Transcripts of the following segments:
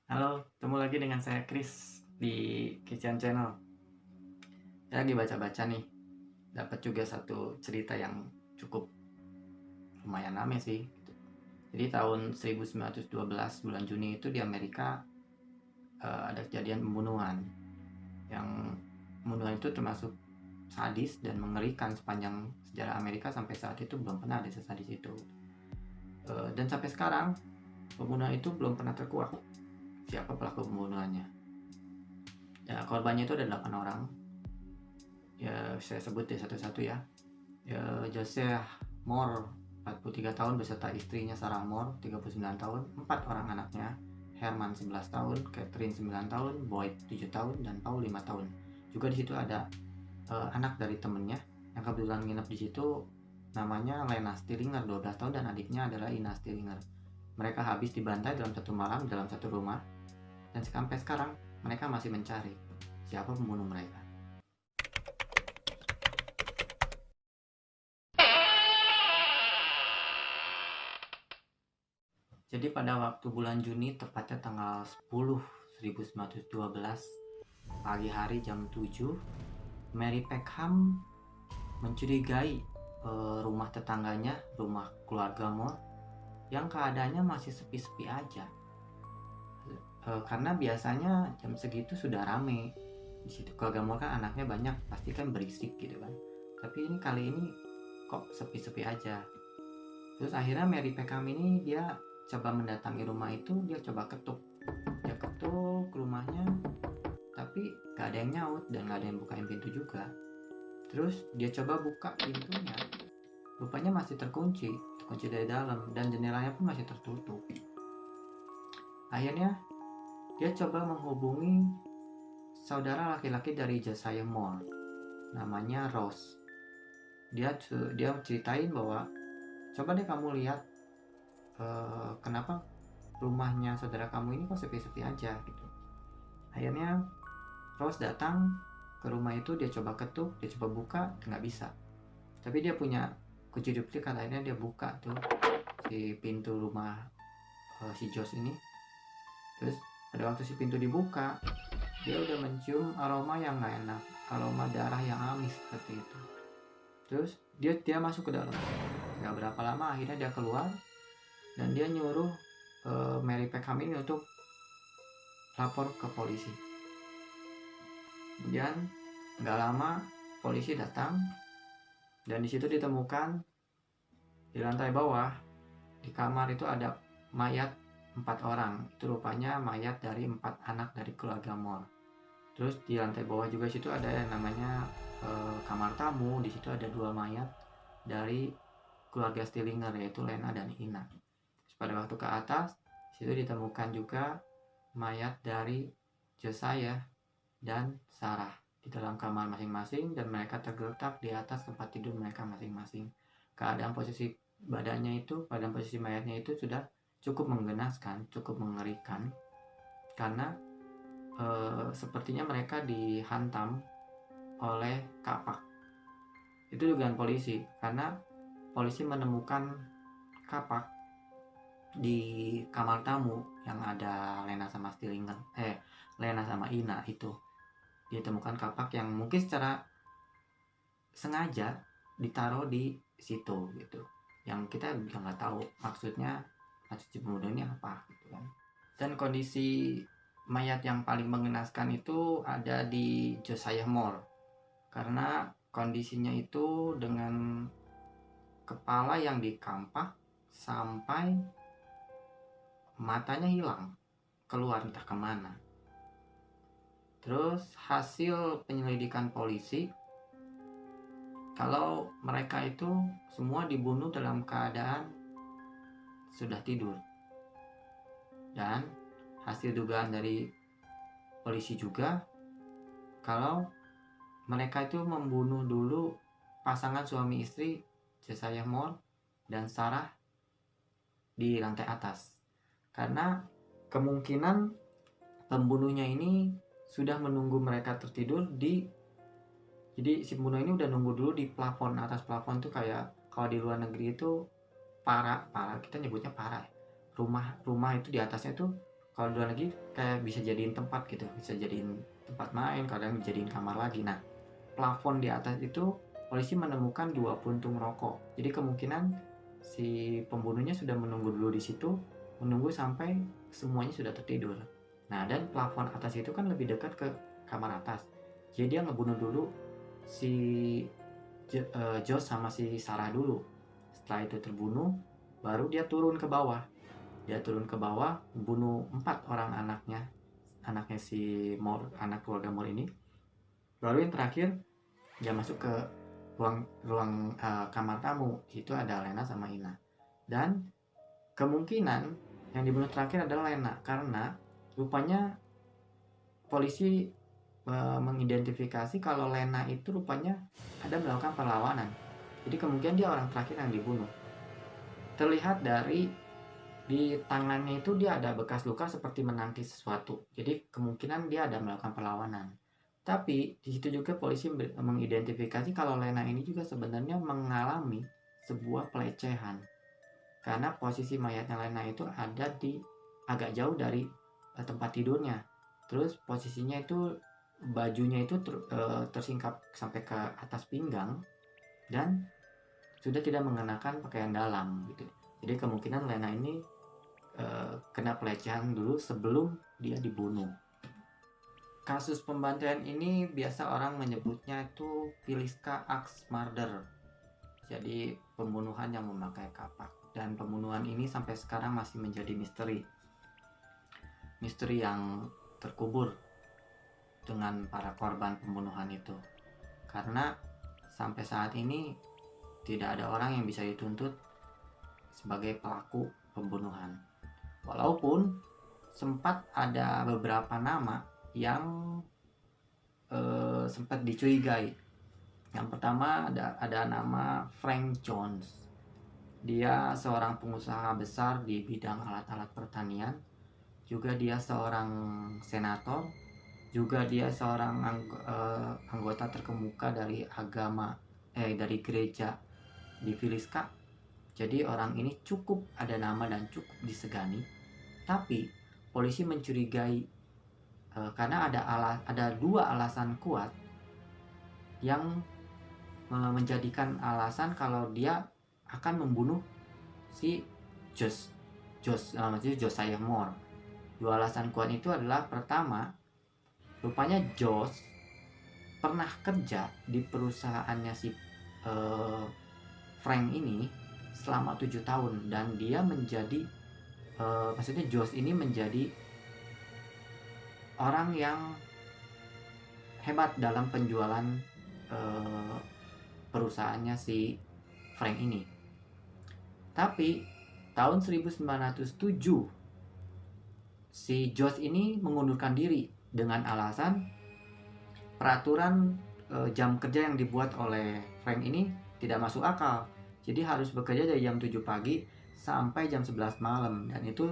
Halo, ketemu lagi dengan saya Chris di Kitchen Channel. Saya lagi baca-baca nih, dapat juga satu cerita yang cukup lumayan rame sih. Jadi tahun 1912 bulan Juni itu di Amerika ada kejadian pembunuhan. Yang pembunuhan itu termasuk sadis dan mengerikan sepanjang sejarah Amerika sampai saat itu belum pernah ada sesadis itu. Dan sampai sekarang pembunuhan itu belum pernah terkuak siapa pelaku pembunuhannya. Ya, korbannya itu ada 8 orang. Ya, saya sebut deh satu-satu ya. Joseph Moore 43 tahun beserta istrinya Sarah Moore 39 tahun, 4 orang anaknya, Herman 11 tahun, Catherine 9 tahun, Boyd 7 tahun, dan Paul 5 tahun. Juga di situ ada anak dari temennya yang kebetulan nginep di situ, namanya Lena Stillinger 12 tahun, dan adiknya adalah Ina Stillinger. Mereka habis dibantai dalam satu malam dalam satu rumah, dan sampai sekarang mereka masih mencari siapa pembunuh mereka. Jadi pada waktu bulan Juni, tepatnya tanggal 10 1912, pagi hari jam 7, Mary Peckham mencurigai rumah tetangganya, rumah keluarga Moore, yang keadaannya masih sepi-sepi aja. Karena biasanya jam segitu sudah rame. Di situ keluarga Moore kan anaknya banyak, pasti kan berisik gitu kan. Tapi ini kali ini kok sepi-sepi aja. Terus akhirnya Mary Peckham ini dia coba mendatangi rumah itu, dia coba ketuk rumahnya, tapi gak ada yang nyaut dan gak ada yang bukain pintu juga. Terus dia coba buka pintunya, rupanya masih terkunci dari dalam, dan jendelanya pun masih tertutup. Akhirnya dia coba menghubungi saudara laki-laki dari Josiah Moore, namanya Rose. Dia ceritain bahwa coba deh kamu lihat kenapa rumahnya saudara kamu ini kok sepi-sepi aja gitu. Akhirnya Rose datang ke rumah itu, dia coba ketuk, dia coba buka, nggak bisa. Tapi dia punya kunci duplikat, akhirnya dia buka tuh si pintu rumah si Josh ini. Terus pada waktu si pintu dibuka, dia udah mencium aroma yang nggak enak, aroma darah yang amis seperti itu. Terus dia masuk ke dalam. Nggak berapa lama akhirnya dia keluar, dan dia nyuruh Mary Peckham ini untuk lapor ke polisi. Kemudian nggak lama polisi datang, dan di situ ditemukan di lantai bawah di kamar itu ada mayat 4 orang. Itu rupanya mayat dari 4 anak dari keluarga Moore. Terus di lantai bawah juga situ ada yang namanya kamar tamu. Di situ ada 2 mayat dari keluarga Stillinger, yaitu Lena dan Ina. Pada waktu ke atas, situ ditemukan juga mayat dari Josiah dan Sarah di dalam kamar masing-masing, dan mereka tergeletak di atas tempat tidur mereka masing-masing. Keadaan posisi badannya itu, pada posisi mayatnya itu sudah cukup menggenaskan, cukup mengerikan, karena sepertinya mereka dihantam oleh kapak. Itu dugaan polisi, karena polisi menemukan kapak di kamar tamu yang ada Lena sama Lena sama Ina itu. Ditemukan kapak yang mungkin secara sengaja ditaruh di situ gitu. Yang kita juga nggak tahu maksudnya, maksud pembunuh ini apa gitu kan. Dan kondisi mayat yang paling mengenaskan itu ada di Josiah Moore, karena kondisinya itu dengan kepala yang dikampak sampai matanya hilang, keluar entah kemana. Terus hasil penyelidikan polisi, kalau mereka itu semua dibunuh dalam keadaan sudah tidur. Dan hasil dugaan dari polisi juga, kalau mereka itu membunuh dulu pasangan suami istri Josiah Moore dan Sarah di lantai atas, karena kemungkinan pembunuhnya ini sudah menunggu mereka tertidur jadi si pembunuh ini udah nunggu dulu di plafon. Atas plafon tuh kayak kalau di luar negeri itu para kita nyebutnya para, rumah itu di atasnya tuh kalau dua lagi kayak bisa jadiin tempat gitu, bisa jadiin tempat main, kadang jadiin kamar lagi. Nah, plafon di atas itu polisi menemukan 2 puntung rokok. Jadi kemungkinan si pembunuhnya sudah menunggu dulu di situ, menunggu sampai semuanya sudah tertidur. Nah, dan plafon atas itu kan lebih dekat ke kamar atas. Jadi dia ngebunuh dulu si Josh sama si Sarah dulu. Setelah itu terbunuh, baru dia turun ke bawah. Dia turun ke bawah, bunuh 4 orang anaknya si Moore, anak keluarga Moore ini. Baru yang terakhir dia masuk ke ruang kamar tamu. Itu ada Lena sama Ina. Dan kemungkinan yang dibunuh terakhir adalah Lena, karena rupanya polisi mengidentifikasi kalau Lena itu rupanya ada melakukan perlawanan. Jadi kemungkinan dia orang terakhir yang dibunuh. Terlihat dari di tangannya itu dia ada bekas luka seperti menangkis sesuatu. Jadi kemungkinan dia ada melakukan perlawanan. Tapi di situ juga polisi mengidentifikasi kalau Lena ini juga sebenarnya mengalami sebuah pelecehan. Karena posisi mayatnya Lena itu ada di agak jauh dari tempat tidurnya. Terus posisinya itu bajunya itu tersingkap sampai ke atas pinggang dan sudah tidak mengenakan pakaian dalam gitu. Jadi kemungkinan Lena ini kena pelecehan dulu sebelum dia dibunuh. Kasus pembantaian ini biasa orang menyebutnya itu Villisca Axe Murder. Jadi pembunuhan yang memakai kapak. Dan pembunuhan ini sampai sekarang masih menjadi misteri. Misteri yang terkubur dengan para korban pembunuhan itu. Karena sampai saat ini tidak ada orang yang bisa dituntut sebagai pelaku pembunuhan. Walaupun sempat ada beberapa nama yang sempat dicurigai. Yang pertama ada nama Frank Jones. Dia seorang pengusaha besar di bidang alat-alat pertanian. Juga dia seorang senator. Juga dia seorang anggota terkemuka dari dari gereja di Villisca. Jadi orang ini cukup ada nama dan cukup disegani. Tapi polisi mencurigai karena ada 2 alasan kuat yang menjadikan alasan kalau dia akan membunuh si Josiah Moore. 2 alasan kuat itu adalah, pertama, rupanya Josh pernah kerja di perusahaannya si Frank ini selama 7 tahun dan dia menjadi maksudnya Josh ini menjadi orang yang hebat dalam penjualan perusahaannya si Frank ini. Tapi tahun 1907 si Josh ini mengundurkan diri dengan alasan peraturan jam kerja yang dibuat oleh Frank ini tidak masuk akal. Jadi harus bekerja dari jam 7 pagi sampai jam 11 malam. Dan itu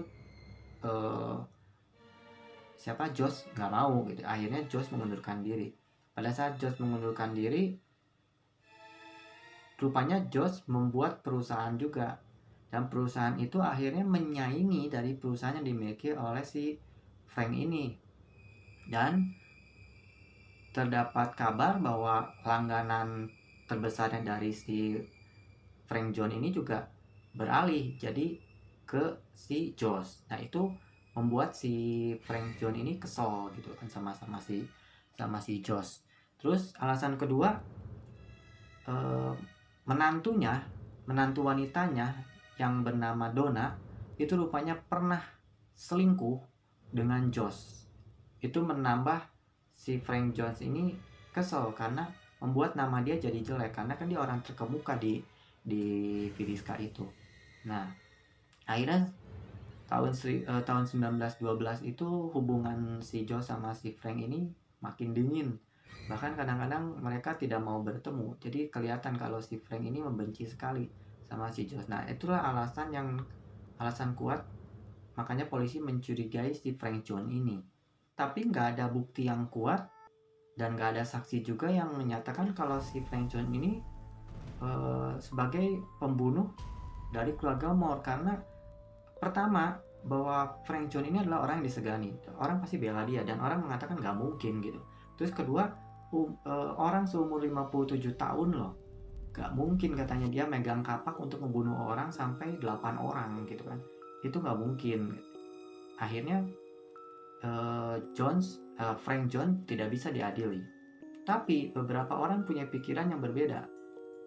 Josh nggak mau gitu. Akhirnya Josh mengundurkan diri. Pada saat Josh mengundurkan diri, rupanya Josh membuat perusahaan juga. Dan perusahaan itu akhirnya menyaingi dari perusahaan yang dimiliki oleh si Frank ini. Dan terdapat kabar bahwa langganan terbesarnya dari si Frank John ini juga beralih jadi ke si Josh. Nah, itu membuat si Frank John ini kesel gitu kan sama si Josh. Terus alasan kedua, menantu wanitanya yang bernama Donna itu rupanya pernah selingkuh dengan Josh. Itu menambah si Frank Jones ini kesel karena membuat nama dia jadi jelek, karena kan dia orang terkemuka di Villisca itu. Nah, akhirnya tahun 1912 itu hubungan si Josh sama si Frank ini makin dingin. Bahkan kadang-kadang mereka tidak mau bertemu. Jadi kelihatan kalau si Frank ini membenci sekali sama si Josh. Nah, itulah alasan kuat makanya polisi mencurigai si Frank John ini. Tapi nggak ada bukti yang kuat dan nggak ada saksi juga yang menyatakan kalau si Frank John ini sebagai pembunuh dari keluarga Moore. Karena pertama, bahwa Frank John ini adalah orang yang disegani, orang pasti bela dia dan orang mengatakan nggak mungkin gitu. Terus kedua, orang seumur 57 tahun loh, nggak mungkin katanya dia megang kapak untuk membunuh orang sampai 8 orang gitu kan, itu nggak mungkin. Akhirnya Frank John tidak bisa diadili. Tapi beberapa orang punya pikiran yang berbeda.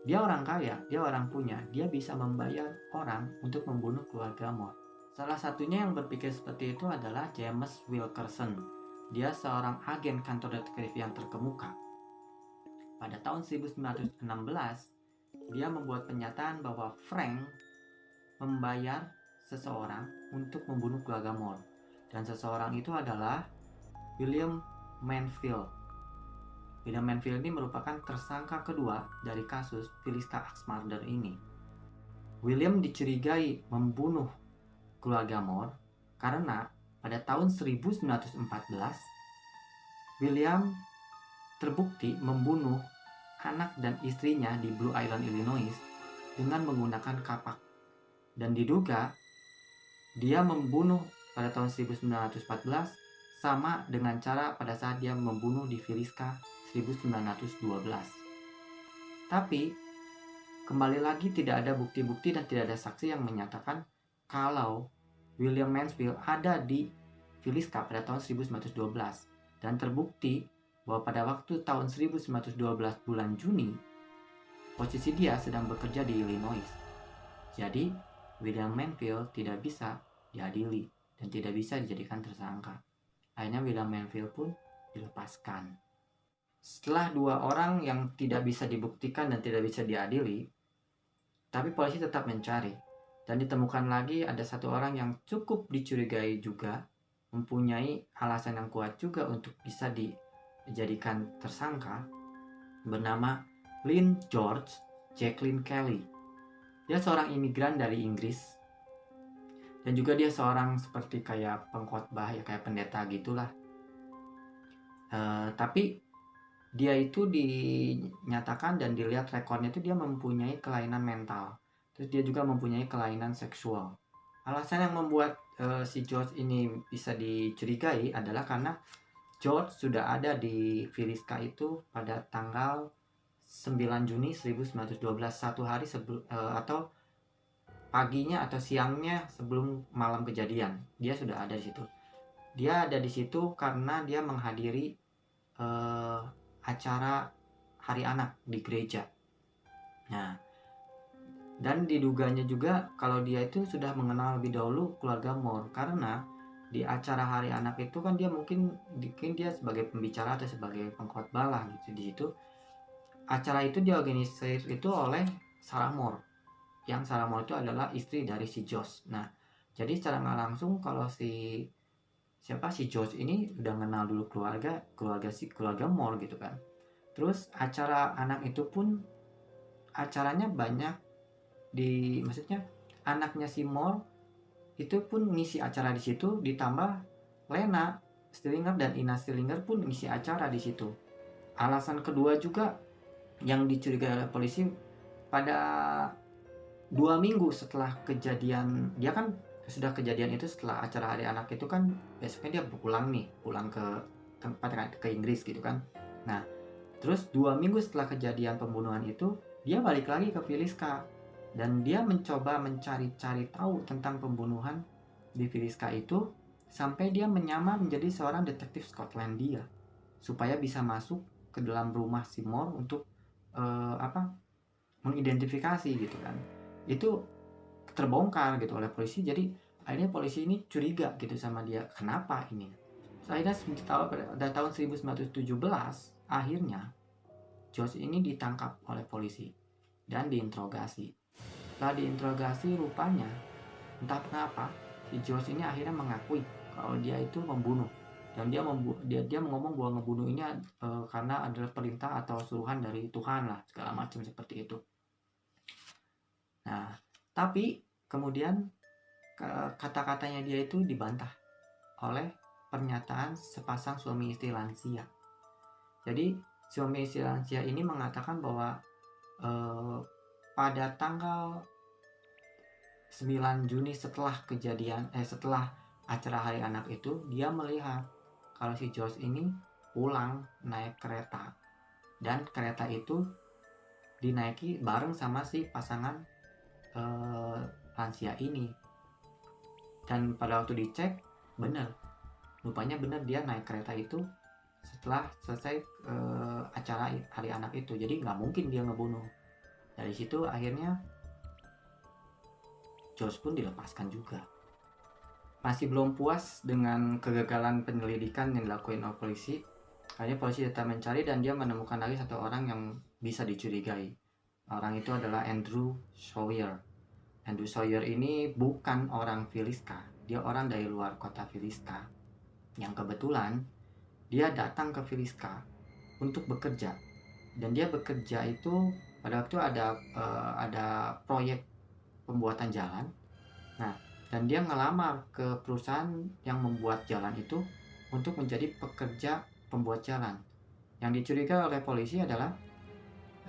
Dia orang kaya, dia orang punya, dia bisa membayar orang untuk membunuh keluarga Moore. Salah satunya yang berpikir seperti itu adalah James Wilkerson. Dia seorang agen kantor detektif yang terkemuka. Pada tahun 1916, dia membuat pernyataan bahwa Frank membayar seseorang untuk membunuh keluarga Moore. Dan seseorang itu adalah William Mansfield. William Mansfield ini merupakan tersangka kedua dari kasus Villisca Axe Murder ini. William dicurigai membunuh keluarga Moore karena pada tahun 1914 William terbukti membunuh anak dan istrinya di Blue Island, Illinois dengan menggunakan kapak, dan diduga dia membunuh pada tahun 1914 sama dengan cara pada saat dia membunuh di Villisca 1912. Tapi kembali lagi tidak ada bukti-bukti dan tidak ada saksi yang menyatakan kalau William Mansfield ada di Villisca pada tahun 1912, dan terbukti bahwa pada waktu tahun 1912 bulan Juni posisi dia sedang bekerja di Illinois. Jadi William Mansfield tidak bisa diadili dan tidak bisa dijadikan tersangka. Akhirnya William Mansfield pun dilepaskan. Setelah dua orang yang tidak bisa dibuktikan dan tidak bisa diadili, tapi polisi tetap mencari. Dan ditemukan lagi ada satu orang yang cukup dicurigai juga, mempunyai alasan yang kuat juga untuk bisa dijadikan tersangka, bernama Lynn George Jacqueline Kelly. Dia seorang imigran dari Inggris, dan juga dia seorang seperti kayak pengkhotbah, ya kayak pendeta gitulah. Tapi dia itu dinyatakan dan dilihat rekornya itu dia mempunyai kelainan mental. Terus dia juga mempunyai kelainan seksual. Alasan yang membuat si George ini bisa dicurigai adalah karena George sudah ada di Villisca itu pada tanggal 9 Juni 1912, satu hari sebelum atau paginya atau siangnya sebelum malam kejadian. Dia sudah ada di situ. Dia ada di situ karena dia menghadiri acara Hari Anak di gereja. Nah, dan diduganya juga kalau dia itu sudah mengenal lebih dahulu keluarga Moore, karena di acara Hari Anak itu kan dia mungkin dia sebagai pembicara atau sebagai pengkhotbah lah gitu di situ. Acara itu diorganisir itu oleh Sarah Moore, yang Sarah Moore itu adalah istri dari si Josh. Nah, jadi secara nggak langsung kalau si George ini udah kenal dulu keluarga Moore gitu kan. Terus acara anak itu pun acaranya banyak maksudnya anaknya si Moore itu pun ngisi acara di situ, ditambah Lena Stillinger dan Ina Stillinger pun ngisi acara di situ. Alasan kedua juga yang dicurigai oleh polisi, pada 2 minggu setelah kejadian, dia kan sudah kejadian itu setelah acara Hari Anak itu kan besoknya dia pulang ke tempat ke Inggris gitu kan. Nah, terus 2 minggu setelah kejadian pembunuhan itu dia balik lagi ke Villisca dan dia mencoba mencari-cari tahu tentang pembunuhan di Villisca itu sampai dia menyamar menjadi seorang detektif Skotlandia supaya bisa masuk ke dalam rumah si Moore untuk mengidentifikasi gitu kan. Itu terbongkar gitu oleh polisi, jadi akhirnya polisi ini curiga gitu sama dia, kenapa ini. Akhirnya pada tahun 1917 akhirnya George ini ditangkap oleh polisi dan diinterogasi. Setelah diinterogasi, rupanya entah kenapa si George ini akhirnya mengakui kalau dia itu membunuh, dan dia ngomong bahwa ngebunuh ini karena adalah perintah atau suruhan dari Tuhan lah, segala macam seperti itu. Nah, tapi kemudian kata-katanya dia itu dibantah oleh pernyataan sepasang suami istri lansia. Jadi suami istri lansia ini mengatakan bahwa pada tanggal 9 Juni setelah setelah acara Hari Anak itu, dia melihat kalau si George ini pulang naik kereta, dan kereta itu dinaiki bareng sama si pasangan lansia ini. Dan pada waktu dicek, rupanya bener dia naik kereta itu setelah selesai acara Hari Anak itu. Jadi nggak mungkin dia ngebunuh. Dari situ akhirnya George pun dilepaskan juga. Masih belum puas dengan kegagalan penyelidikan yang dilakukan oleh polisi, akhirnya polisi tetap mencari dan dia menemukan lagi satu orang yang bisa dicurigai. Orang itu adalah Andrew Sawyer. Andrew Sawyer ini bukan orang Villisca, dia orang dari luar kota Villisca. Yang kebetulan dia datang ke Villisca untuk bekerja, dan dia bekerja itu pada waktu ada proyek pembuatan jalan. Nah, dan dia ngelamar ke perusahaan yang membuat jalan itu untuk menjadi pekerja pembuat jalan. Yang dicurigai oleh polisi adalah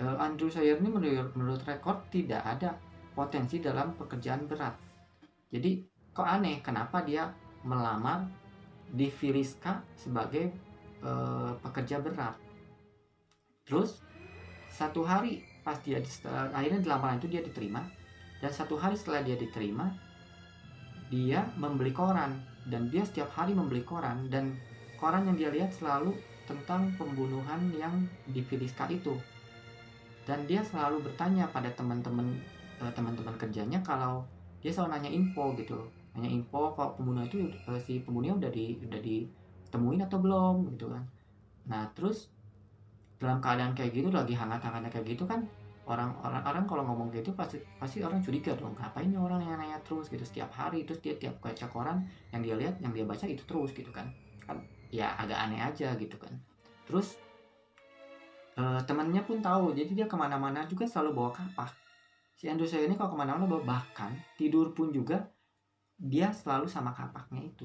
Andrew Sawyer ini menurut rekor tidak ada potensi dalam pekerjaan berat. Jadi kok aneh, kenapa dia melamar di Villisca sebagai pekerja berat. Terus satu hari pas dia akhirnya di lamaran itu dia diterima, dan satu hari setelah dia diterima, dia membeli koran, dan dia setiap hari membeli koran, dan koran yang dia lihat selalu tentang pembunuhan yang di Villisca itu. Dan dia selalu bertanya pada teman-teman kerjanya, kalau dia selalu nanya info kok pembunuh itu si pembunuhnya udah ditemuin atau belum gitu kan. Nah, terus dalam keadaan kayak gitu, lagi hangat-hangatnya kayak gitu kan, orang kalau ngomong gitu pasti orang curiga dong, ngapain nih orang yang nanya terus gitu setiap hari, terus dia tiap baca koran yang dia lihat, yang dia baca itu terus gitu kan ya agak aneh aja gitu kan. Terus temannya pun tahu, jadi dia kemana-mana juga selalu bawa kapak. Si Andrew Sawyer ini kalau kemana-mana bawa, bahkan tidur pun juga dia selalu sama kapaknya itu.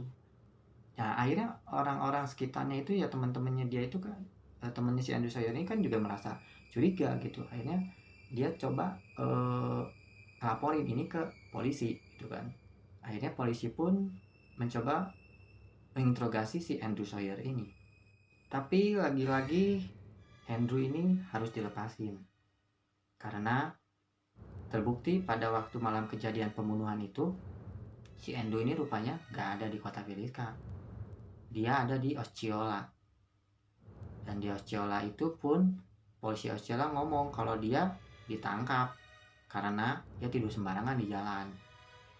Nah, akhirnya orang-orang sekitarnya itu ya teman-temannya dia itu kan, temannya si Andrew Sawyer ini kan juga merasa curiga gitu. Akhirnya dia coba laporin ini ke polisi gitu kan. Akhirnya polisi pun mencoba menginterogasi si Andrew Sawyer ini. Tapi lagi-lagi Andrew ini harus dilepasin, karena terbukti pada waktu malam kejadian pembunuhan itu, si Andrew ini rupanya gak ada di kota Villisca. Dia ada di Osceola. Dan di Osceola itu pun polisi Osceola ngomong kalau dia ditangkap karena dia tidur sembarangan di jalan.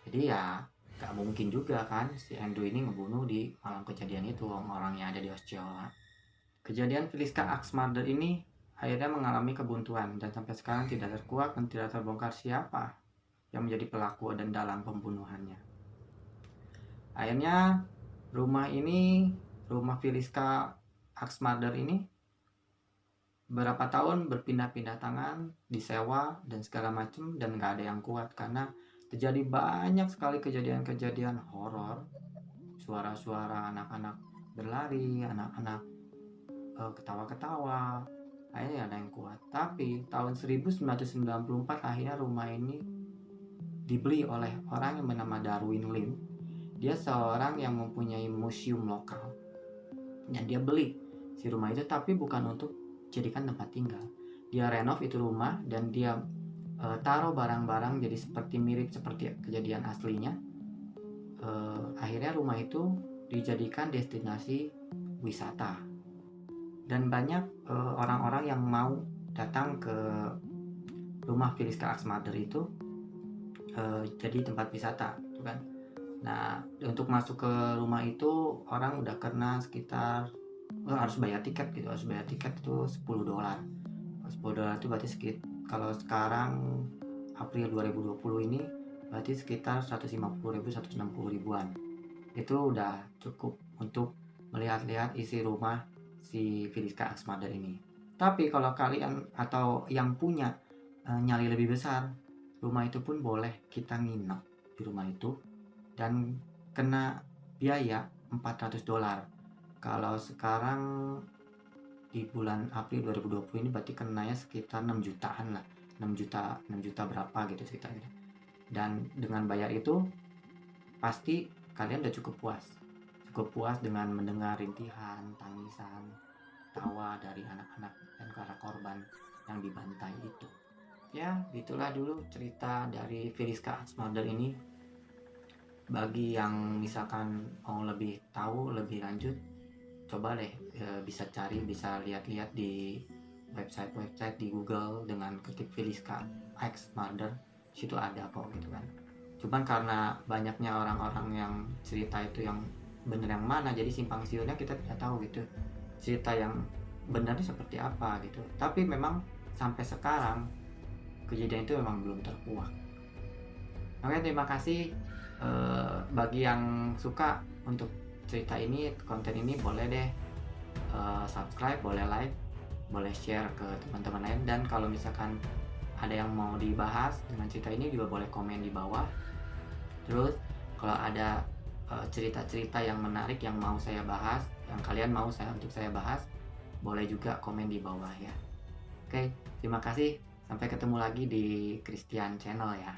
Jadi ya gak mungkin juga kan si Andrew ini ngebunuh di malam kejadian itu, orangnya ada di Osceola. Kejadian Villisca Axe Murder ini akhirnya mengalami kebuntuan, dan sampai sekarang tidak terkuak dan tidak terbongkar siapa yang menjadi pelaku dan dalang pembunuhannya. Akhirnya rumah Villisca Axe Murder ini berapa tahun berpindah-pindah tangan, disewa dan segala macam, dan gak ada yang kuat karena terjadi banyak sekali kejadian-kejadian horor, suara-suara anak-anak berlari, anak-anak ketawa-ketawa. Akhirnya ada yang kuat. Tapi tahun 1994 akhirnya rumah ini dibeli oleh orang yang bernama Darwin Lim. Dia seorang yang mempunyai museum lokal, dan dia beli si rumah itu, tapi bukan untuk jadikan tempat tinggal. Dia renov itu rumah, dan dia taruh barang-barang jadi mirip seperti kejadian aslinya. Akhirnya rumah itu dijadikan destinasi wisata, dan banyak orang-orang yang mau datang ke rumah Villisca Axe Murder itu jadi tempat wisata gitu kan. Nah, untuk masuk ke rumah itu orang udah kena sekitar harus bayar tiket itu $10. $10 itu berarti kalau sekarang April 2020 ini berarti sekitar 150.000-160.000-an. Itu udah cukup untuk melihat-lihat isi rumah si Villisca Axe Murder ini. Tapi kalau kalian atau yang punya nyali lebih besar, rumah itu pun boleh kita nginep di rumah itu dan kena biaya $400. Kalau sekarang di bulan April 2020 ini berarti kenanya sekitar 6 jutaan lah. 6 juta berapa gitu sekitarnya. Dan dengan bayar itu pasti kalian udah cukup puas dengan mendengar rintihan, tangisan, tawa dari anak-anak dan para korban yang dibantai itu. Ya, itulah dulu cerita dari Filiska Axmother ini. Bagi yang misalkan mau lebih tahu lebih lanjut, coba deh bisa cari, bisa lihat-lihat di website di Google dengan ketik Filiska Axmother, situ ada kok gitu kan. Cuman karena banyaknya orang-orang yang cerita itu yang bener yang mana, jadi simpang siurnya kita tidak tahu gitu, cerita yang benarnya seperti apa gitu. Tapi memang sampai sekarang kejadian itu memang belum terkuak. Oke, terima kasih. Bagi yang suka untuk cerita ini, konten ini, boleh deh subscribe, boleh like, boleh share ke teman-teman lain. Dan kalau misalkan ada yang mau dibahas dengan cerita ini juga boleh komen di bawah. Terus kalau ada cerita-cerita yang menarik yang mau saya bahas, yang kalian mau untuk saya bahas, boleh juga komen di bawah ya. Oke, terima kasih. Sampai ketemu lagi di Christian Channel ya.